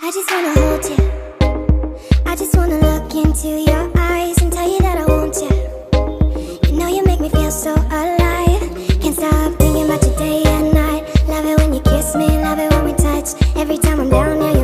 I just wanna hold you. I just wanna look into your eyes and tell you that I want you. You know you make me feel so alive. Can't stop thinking about you day and night. Love it when you kiss me, love it when we touch. Every time I'm down, yeah,